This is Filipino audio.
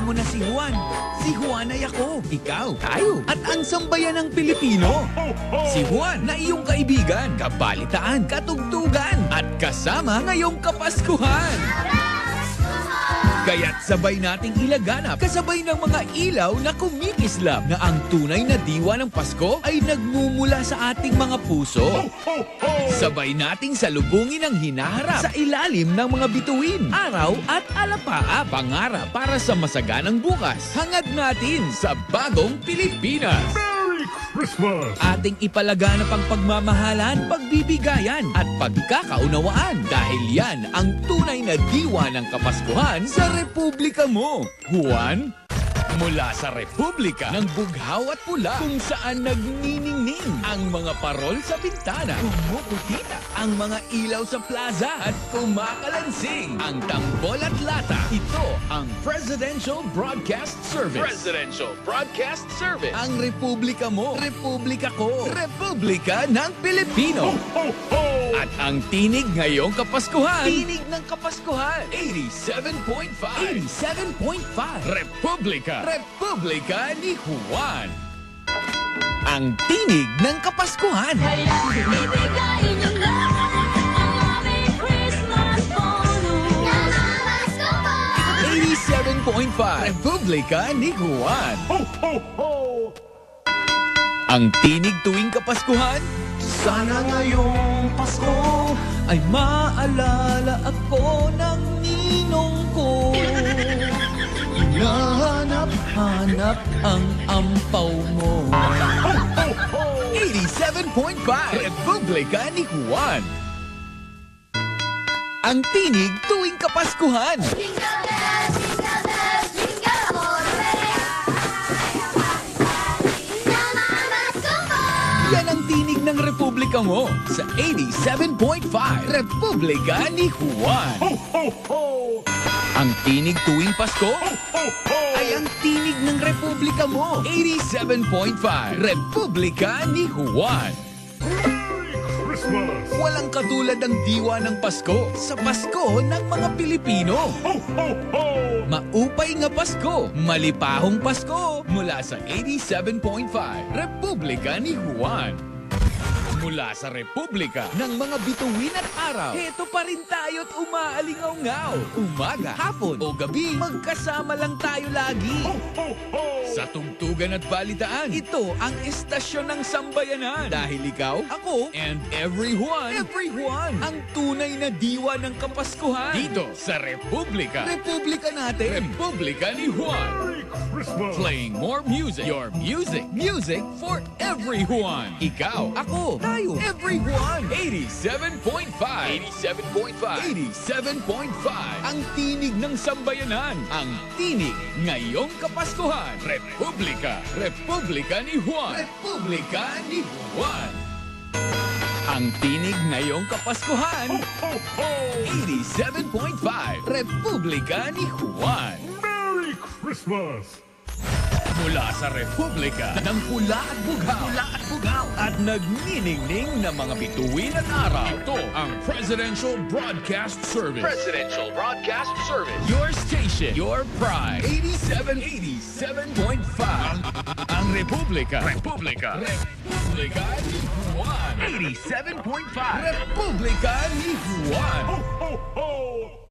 mo na si Juan. Si Juan ay ako. Ikaw. Tayo. At ang sambayan ng Pilipino. Si Juan na iyong kaibigan, kabalitaan, katugtugan, at kasama ngayong Kapaskuhan. Kaya't sabay nating ilaganap kasabay ng mga ilaw na kumikislap na ang tunay na diwa ng Pasko ay nagmumula sa ating mga puso. Sabay nating salubungin ang hinaharap sa ilalim ng mga bituin, araw at alapaa, pangarap para sa masaganang bukas. Hangad natin sa bagong Pilipinas. Christmas! Ating ipalaganap ang pagmamahalan, pagbibigayan at pagkakaunawaan dahil yan ang tunay na diwa ng Kapaskuhan sa Republika mo. Juan, mula sa Republika ng Bughaw at Pula kung saan nagniningning ang mga parol sa bintana, kumukutita ang mga ilaw sa plaza at kumakalansing ang tambol at lata. Ito ang Presidential Broadcast Service. Presidential Broadcast Service. Ang Republika mo, Republika ko, Republika ng Pilipino. At ang tinig ngayong Kapaskuhan, tinig ng Kapaskuhan, 87.5. 87.5. Republika. Republika ni Juan. Ang tinig ng Kapaskuhan. Kaya ibigay niyo na ang aming Christmas bonus. Namamasko po! 87.5. Republika ni Juan. Ho, ho, ho! Ang tinig tuwing Kapaskuhan. Sana ngayong Pasko Ay maalala ako ng ninong ko. Hinahanap-hanap ang ampaw mo. 87.5 Republika ni Juan. Ang tinig tuwing Kapaskuhan. Jingle bells, jingle all the way. Namamasko po! Yan ang tinig ng Republika mo sa 87.5 Republika ni Juan. Ho, ho, ho! Ang tinig tuwing Pasko Ho, ho, ho! ay ang tinig ng Republika mo. 87.5 Republika ni Juan. Merry Christmas! Walang katulad ang diwa ng Pasko sa Pasko ng mga Pilipino. Ho, ho, ho! Maupay nga Pasko, malipahong Pasko mula sa 87.5 Republika ni Juan. Mula sa Republika ng mga bituin at araw, heto pa rin tayo't umaalingaw-ngaw. Umaga, hapon o gabi, magkasama lang tayo lagi. Ho, ho, ho! Sa tugtugan at balitaan, ito ang estasyon ng sambayanan. Dahil ikaw, ako, and everyone, ang tunay na diwa ng Kapaskuhan. Dito sa Republika. Republika natin. Republika ni Juan. Merry Christmas! Playing more music. Your music. Music for everyone. Ikaw, ako, tayo, everyone. 87.5. 87.5. 87.5. Ang tinig ng sambayanan. Ang tinig ngayong Kapaskuhan. Republika. Republika ni Juan. Republika ni Juan. Ang tinig ngayong Kapaskuhan. Ho, ho! 87.5. Republika ni Juan. Merry Christmas! Mula sa Republika ng Pula at Bughaw. At nagniningning na mga bituin at araw. Ito ang Presidential Broadcast Service. Presidential Broadcast Service. Your station, your pride. 87.5. Ang Republika. Republika ni Juan. 87.5. Republika ni Juan. Ho, ho, ho!